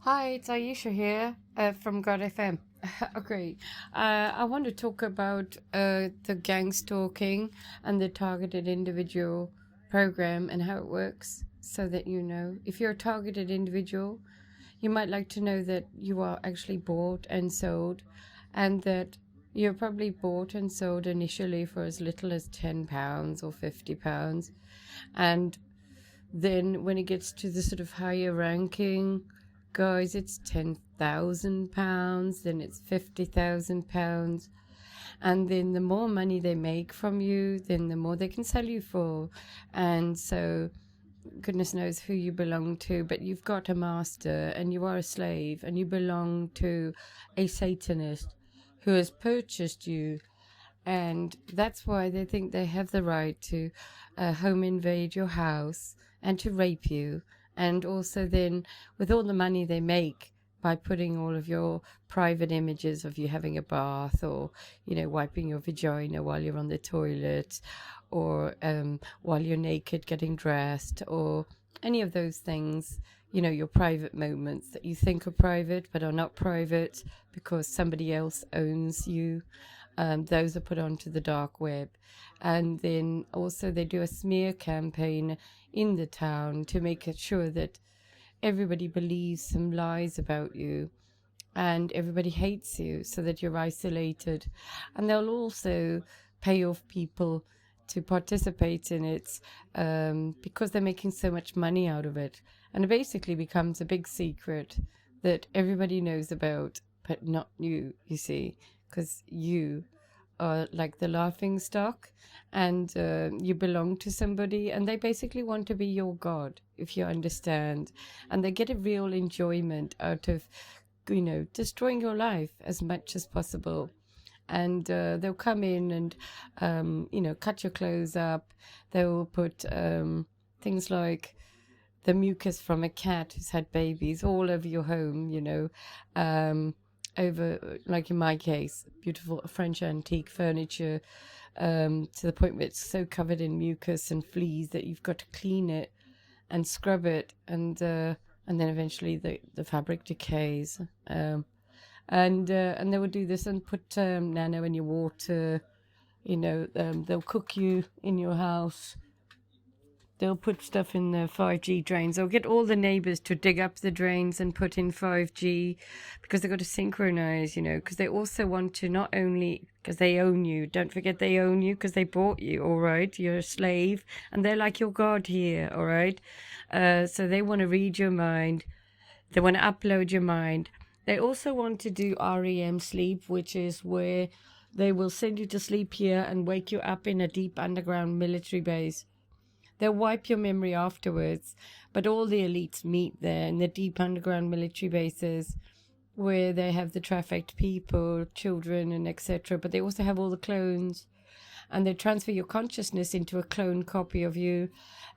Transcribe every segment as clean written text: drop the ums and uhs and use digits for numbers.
Hi, it's Aisha here from God FM. Okay, I want to talk about the gang stalking and the targeted individual program and how it works so that you know. If you're a targeted individual, you might like to know that you are actually bought and sold, and that you're probably bought and sold initially for as little as £10 or £50. And then when it gets to the sort of higher ranking guys, it's £10,000, then it's £50,000. And then the more money they make from you, then the more they can sell you for. And so goodness knows who you belong to, but you've got a master and you are a slave and you belong to a Satanist who has purchased you. And that's why they think they have the right to home invade your house and to rape you. And also then with all the money they make by putting all of your private images of you having a bath, or, wiping your vagina while you're on the toilet, or while you're naked getting dressed, or any of those things, your private moments that you think are private but are not private because somebody else owns you. Those are put onto the dark web. And then also they do a smear campaign in the town to make it sure that everybody believes some lies about you and everybody hates you so that you're isolated. And they'll also pay off people to participate in it because they're making so much money out of it. And it basically becomes a big secret that everybody knows about, but not you see, because you are like the laughing stock, and you belong to somebody, and they basically want to be your god, if you understand. And they get a real enjoyment out of destroying your life as much as possible. And they'll come in and cut your clothes up. They'll put things like the mucus from a cat who's had babies all over your home, over, like in my case, beautiful French antique furniture, to the point where it's so covered in mucus and fleas that you've got to clean it and scrub it, and then eventually the fabric decays. And they will do this and put nano in your water. They'll cook you in your house. They'll put stuff in the 5G drains. They'll get all the neighbors to dig up the drains and put in 5G, because they've got to synchronize, because they also want to, not only because they own you, don't forget they own you because they bought you, all right? You're a slave and they're like your God here, all right? So they want to read your mind. They want to upload your mind. They also want to do REM sleep, which is where they will send you to sleep here and wake you up in a deep underground military base. They'll wipe your memory afterwards, but all the elites meet there in the deep underground military bases where they have the trafficked people, children, and etc. But they also have all the clones, and they transfer your consciousness into a clone copy of you,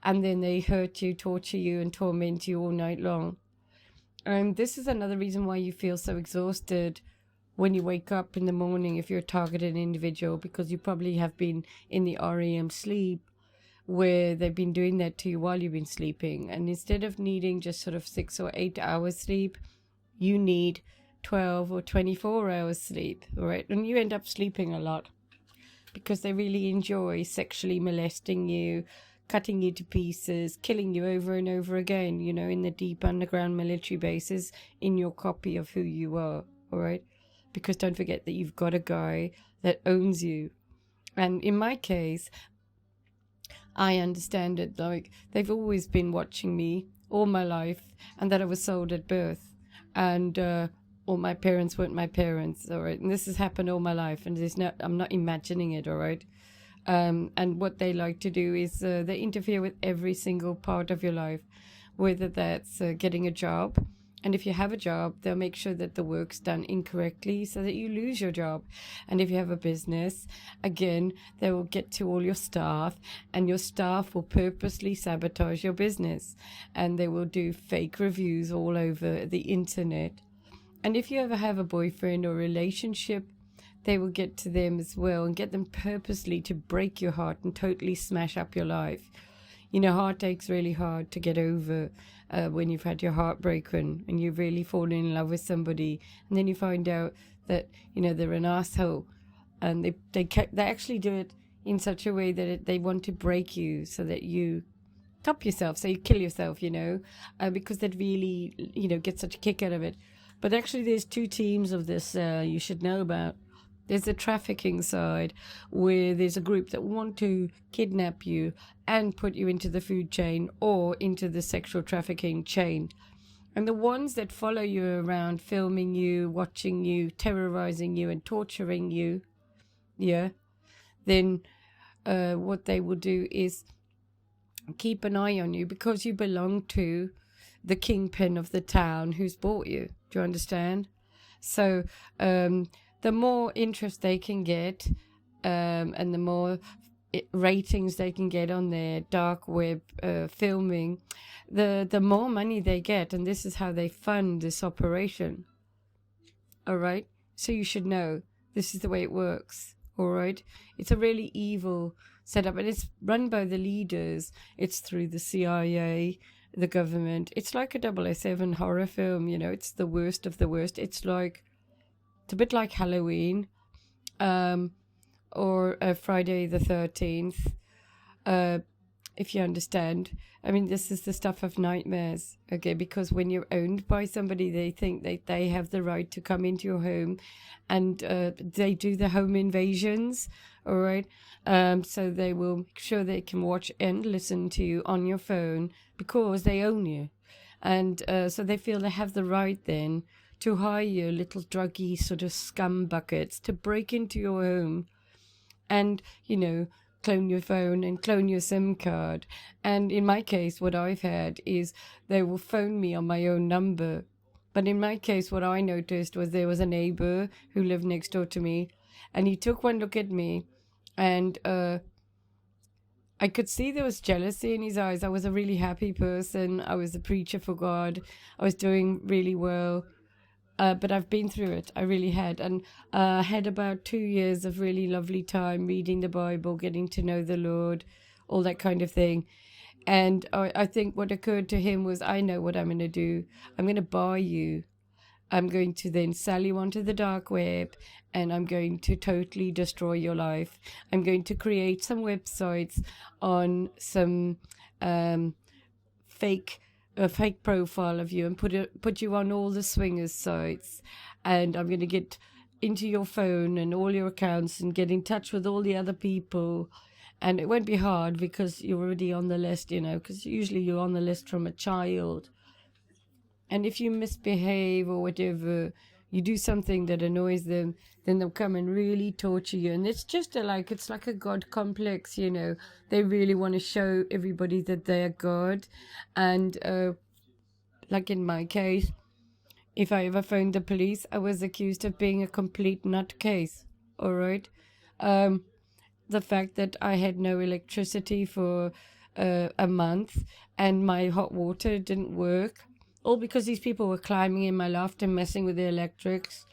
and then they hurt you, torture you, and torment you all night long. And this is another reason why you feel so exhausted when you wake up in the morning if you're a targeted individual, because you probably have been in the REM sleep where they've been doing that to you while you've been sleeping. And instead of needing just sort of 6 or 8 hours sleep, you need 12 or 24 hours sleep, all right? And you end up sleeping a lot because they really enjoy sexually molesting you, cutting you to pieces, killing you over and over again, in the deep underground military bases, in your copy of who you are, all right? Because don't forget that you've got a guy that owns you. And in my case, I understand it like they've always been watching me all my life, and that I was sold at birth, and all my parents weren't my parents, all right? And this has happened all my life, and I'm not imagining it, all right? And what they like to do is they interfere with every single part of your life, whether that's getting a job. And if you have a job, they'll make sure that the work's done incorrectly so that you lose your job. And if you have a business, again, they will get to all your staff, and your staff will purposely sabotage your business. And they will do fake reviews all over the internet. And if you ever have a boyfriend or relationship, they will get to them as well and get them purposely to break your heart and totally smash up your life. Heartache's really hard to get over when you've had your heart broken and you've really fallen in love with somebody, and then you find out that they're an asshole, and they actually do it in such a way that they want to break you so that you top yourself, so you kill yourself, because they'd really, get such a kick out of it. But actually, there's two teams of this you should know about. There's the trafficking side, where there's a group that want to kidnap you and put you into the food chain or into the sexual trafficking chain. And the ones that follow you around, filming you, watching you, terrorizing you, and torturing you, then what they will do is keep an eye on you because you belong to the kingpin of the town who's bought you. Do you understand? So the more interest they can get and the more ratings they can get on their dark web filming, the more money they get. And this is how they fund this operation. All right? So you should know this is the way it works. All right? It's a really evil setup, and it's run by the leaders. It's through the CIA, the government. It's like a 007 horror film, it's the worst of the worst. It's a bit like Halloween, or Friday the 13th, if you understand. I mean, this is the stuff of nightmares, okay? Because when you're owned by somebody, they think that they have the right to come into your home, and they do the home invasions, all right? So they will make sure they can watch and listen to you on your phone because they own you. And so they feel they have the right then to hire you little druggy sort of scum buckets to break into your home and, clone your phone and clone your SIM card. And in my case, what I've had is they will phone me on my own number. But in my case, what I noticed was there was a neighbor who lived next door to me, and he took one look at me, and I could see there was jealousy in his eyes. I was a really happy person. I was a preacher for God. I was doing really well. But I've been through it. I really had. And had about 2 years of really lovely time reading the Bible, getting to know the Lord, all that kind of thing. And I think what occurred to him was, I know what I'm going to do. I'm going to buy you. I'm going to then sell you onto the dark web, and I'm going to totally destroy your life. I'm going to create some websites on some fake profile of you and put you on all the swingers sites, and I'm going to get into your phone and all your accounts and get in touch with all the other people. And it won't be hard because you're already on the list, because usually you're on the list from a child. And if you misbehave or whatever, you do something that annoys them, then they'll come and really torture you. And it's just it's like a God complex, They really want to show everybody that they're God. And like in my case, if I ever phoned the police, I was accused of being a complete nutcase, all right? The fact that I had no electricity for a month and my hot water didn't work, all because these people were climbing in my loft and messing with the electrics.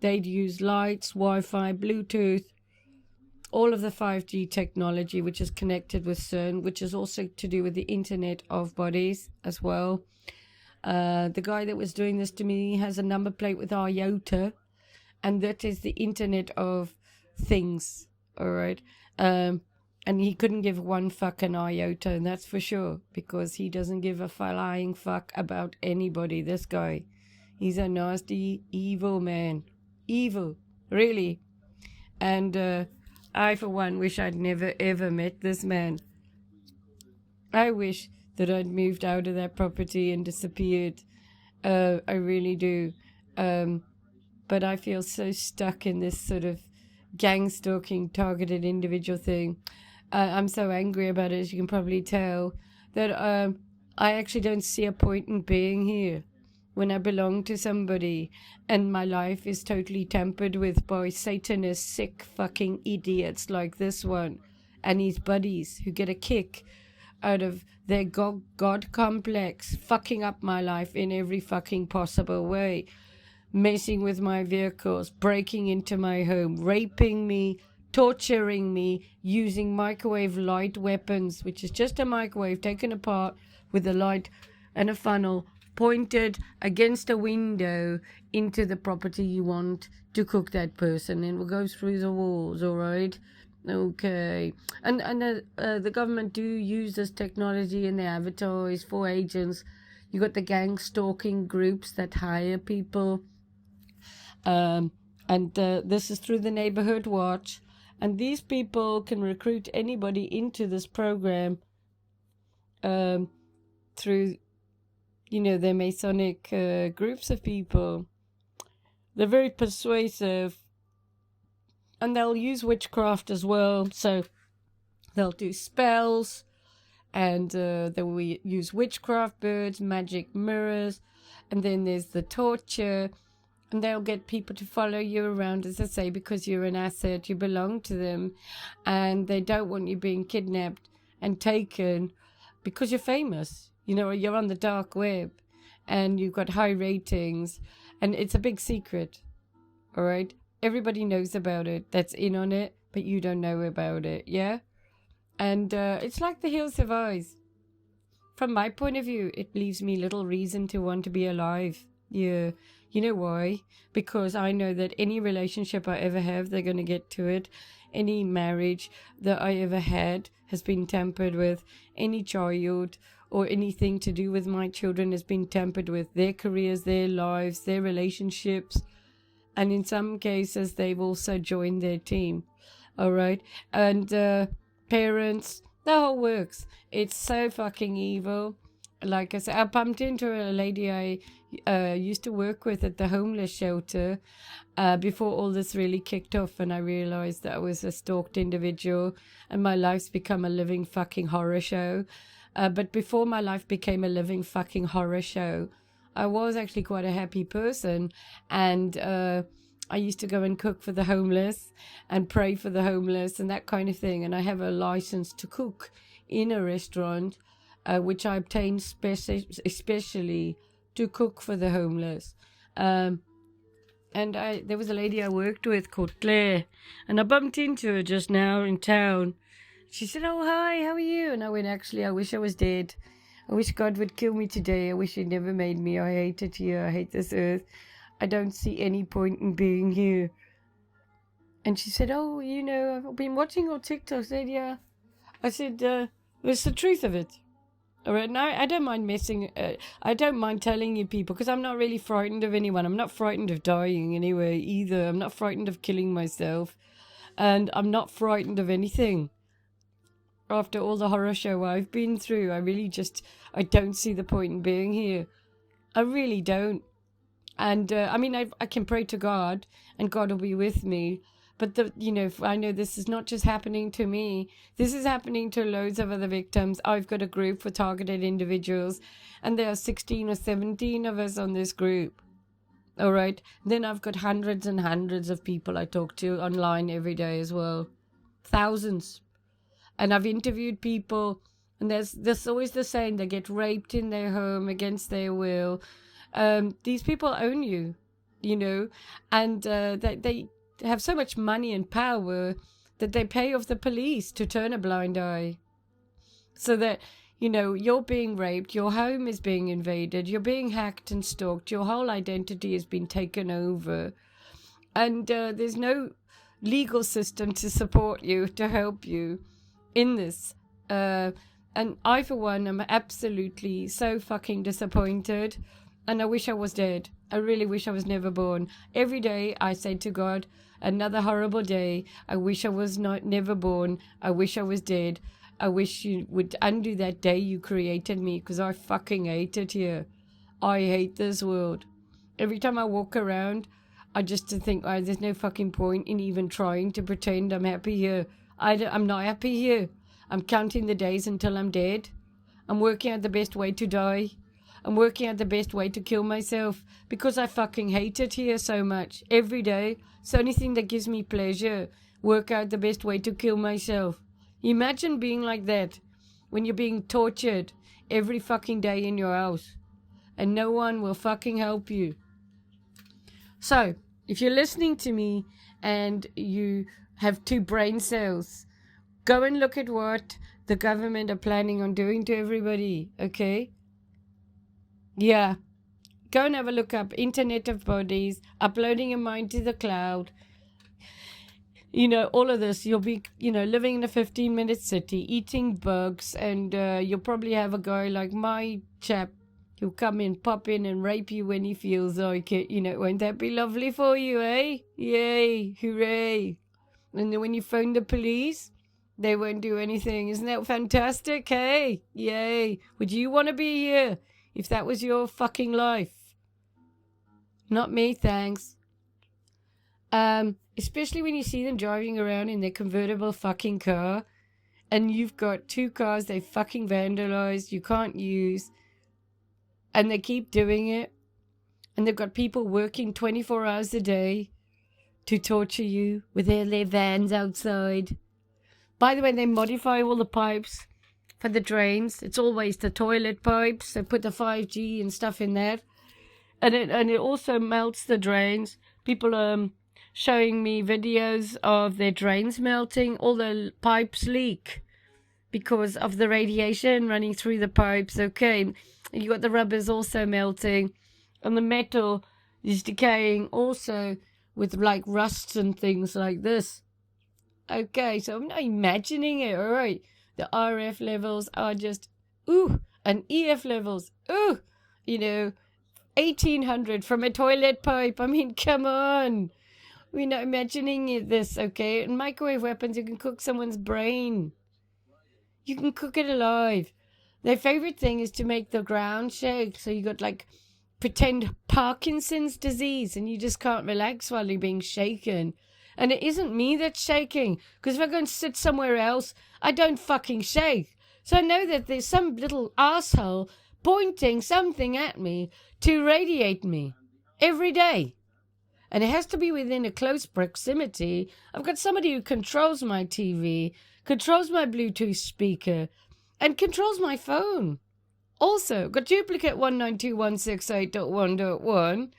They'd use lights, Wi-Fi, Bluetooth, all of the 5G technology, which is connected with CERN, which is also to do with the Internet of Bodies as well. The guy that was doing this to me has a number plate with IOTA, and that is the Internet of Things, all right? And he couldn't give one fucking iota, and that's for sure, because he doesn't give a flying fuck about anybody, this guy. He's a nasty, evil man. Evil, really. And I, for one, wish I'd never, ever met this man. I wish that I'd moved out of that property and disappeared. I really do. But I feel so stuck in this sort of gang stalking, targeted individual thing. I'm so angry about it, as you can probably tell, that I actually don't see a point in being here when I belong to somebody and my life is totally tampered with by Satanist, sick fucking idiots like this one and his buddies who get a kick out of their God complex, fucking up my life in every fucking possible way, messing with my vehicles, breaking into my home, raping me, torturing me using microwave light weapons, which is just a microwave taken apart with a light and a funnel pointed against a window into the property you want to cook that person, and it will go through the walls. All right. Okay. And the government do use this technology, and they advertise for agents. You got the gang stalking groups that hire people, and this is through the Neighborhood Watch, and these people can recruit anybody into this program through, their Masonic groups of people. They're very persuasive, and they'll use witchcraft as well. So they'll do spells, and they will use witchcraft birds, magic mirrors, and then there's the torture, and they'll get people to follow you around, as I say, because you're an asset, you belong to them, and they don't want you being kidnapped and taken because you're famous. You're on the dark web, and you've got high ratings, and it's a big secret, all right? Everybody knows about it that's in on it, but you don't know about it, yeah? And it's like the Hills Have Eyes. From my point of view, it leaves me little reason to want to be alive. Yeah. You know why? Because I know that any relationship I ever have, they're going to get to it. Any marriage that I ever had has been tampered with. Any child or anything to do with my children has been tampered with. Their careers, their lives, their relationships. And in some cases, they've also joined their team. All right? And parents, the whole works. It's so fucking evil. Like I said, I bumped into a lady I used to work with at the homeless shelter before all this really kicked off, and I realized that I was a stalked individual and my life's become a living fucking horror show. But before my life became a living fucking horror show, I was actually quite a happy person, and I used to go and cook for the homeless and pray for the homeless and that kind of thing, and I have a license to cook in a restaurant, which I obtained especially to cook for the homeless. And there was a lady I worked with called Claire, and I bumped into her just now in town. She said, "Oh, hi, how are you?" And I went, "Actually, I wish I was dead. I wish God would kill me today. I wish He never made me. I hate it here. I hate this earth. I don't see any point in being here." And she said, "Oh, I've been watching your TikTok." I said, "Yeah." I said, "It's the truth of it." All right, now I don't mind I don't mind telling you people, because I'm not really frightened of anyone. I'm not frightened of dying anyway either. I'm not frightened of killing myself, and I'm not frightened of anything. After all the horror show I've been through, I don't see the point in being here. I really don't. And I can pray to God, and God will be with me. But I know this is not just happening to me. This is happening to loads of other victims. I've got a group for targeted individuals, and there are 16 or 17 of us on this group. All right. Then I've got hundreds and hundreds of people I talk to online every day as well. Thousands. And I've interviewed people, and there's always the saying, they get raped in their home against their will. These people own you, and they have so much money and power that they pay off the police to turn a blind eye. So that, you're being raped, your home is being invaded, you're being hacked and stalked, your whole identity has been taken over. And there's no legal system to support you, to help you in this. And I, for one, am absolutely so fucking disappointed. And I wish I was dead. I really wish I was never born. Every day I say to God, another horrible day. I wish I was never born. I wish I was dead. I wish you would undo that day you created me, because I fucking hate it here. I hate this world. Every time I walk around, I just think, there's no fucking point in even trying to pretend I'm happy here. I'm not happy here. I'm counting the days until I'm dead. I'm working out the best way to die. I'm working out the best way to kill myself, because I fucking hate it here so much. Every day, it's the only thing that gives me pleasure. Work out the best way to kill myself. Imagine being like that when you're being tortured every fucking day in your house, and no one will fucking help you. So, if you're listening to me and you have 2 brain cells. Go and look at what the government are planning on doing to everybody, okay? Yeah. Go and have a look up Internet of Bodies, uploading your mind to the cloud. You know, all of this. You'll be, living in a 15-minute city, eating bugs, and you'll probably have a guy like my chap who'll come in, pop in, and rape you when he feels like it. Won't that be lovely for you, eh? Yay, hooray. And then when you phone the police, they won't do anything. Isn't that fantastic? Hey, yay. Would you want to be here if that was your fucking life? Not me, thanks. Especially when you see them driving around in their convertible fucking car, and you've got 2 cars they fucking vandalized, you can't use, and they keep doing it, and they've got people working 24 hours a day to torture you with their vans outside. By the way, they modify all the pipes for the drains. It's always the toilet pipes. They put the 5G and stuff in that. And it also melts the drains. People showing me videos of their drains melting. All the pipes leak because of the radiation running through the pipes. Okay, and you got the rubbers also melting. And the metal is decaying also with like rusts and things like this. Okay, so I'm not imagining it, all right. The RF levels are just, ooh, and EF levels, ooh, 1800 from a toilet pipe. I mean, come on. We're not imagining this, okay? And microwave weapons, you can cook someone's brain. You can cook it alive. Their favorite thing is to make the ground shake. So you got like pretend Parkinson's disease and you just can't relax while you're being shaken. And it isn't me that's shaking, because if I go and sit somewhere else, I don't fucking shake. So I know that there's some little asshole pointing something at me to radiate me every day. And it has to be within a close proximity. I've got somebody who controls my TV, controls my Bluetooth speaker, and controls my phone. Also, got duplicate 192.168.1.1.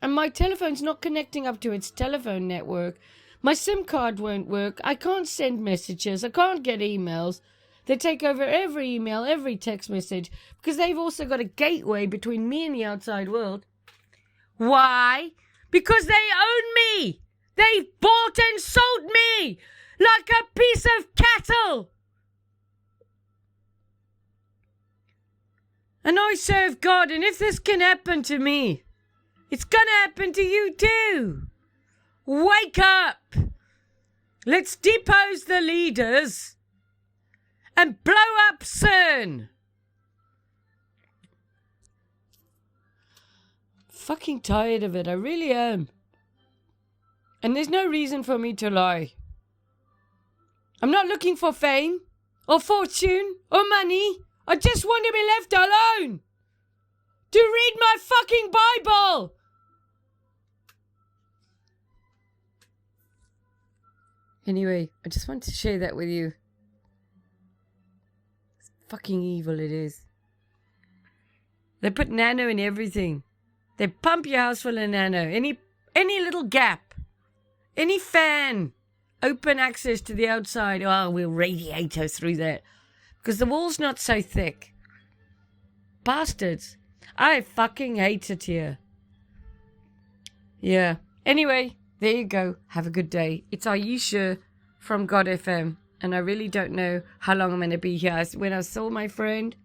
And my telephone's not connecting up to its telephone network. My SIM card won't work. I can't send messages. I can't get emails. They take over every email, every text message, because they've also got a gateway between me and the outside world. Why? Because they own me. They bought and sold me like a piece of cattle. And I serve God, and if this can happen to me, it's gonna happen to you too. Wake up. Let's depose the leaders and blow up CERN. Fucking tired of it. I really am. And there's no reason for me to lie. I'm not looking for fame or fortune or money. I just want to be left alone to read my fucking Bible. Anyway, I just want to share that with you. It's fucking evil it is. They put nano in everything. They pump your house full of nano. Any little gap, any fan, open access to the outside. Oh, we'll radiate her through that. Because the wall's not so thick. Bastards. I fucking hate it here. Yeah. Anyway, there you go. Have a good day. It's Ayesha from God FM. And I really don't know how long I'm going to be here. When I saw my friend,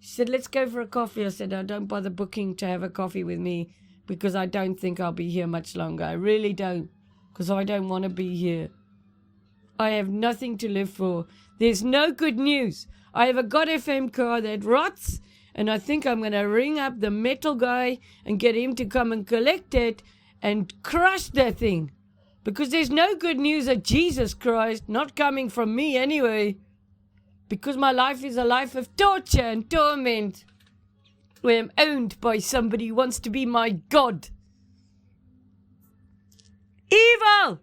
she said, let's go for a coffee. I said, don't bother booking to have a coffee with me because I don't think I'll be here much longer. I really don't. Because I don't want to be here. I have nothing to live for. There's no good news. I have a God FM car that rots, and I think I'm going to ring up the metal guy and get him to come and collect it and crush that thing. Because there's no good news of Jesus Christ, not coming from me anyway. Because my life is a life of torture and torment, where I'm owned by somebody who wants to be my God. Evil!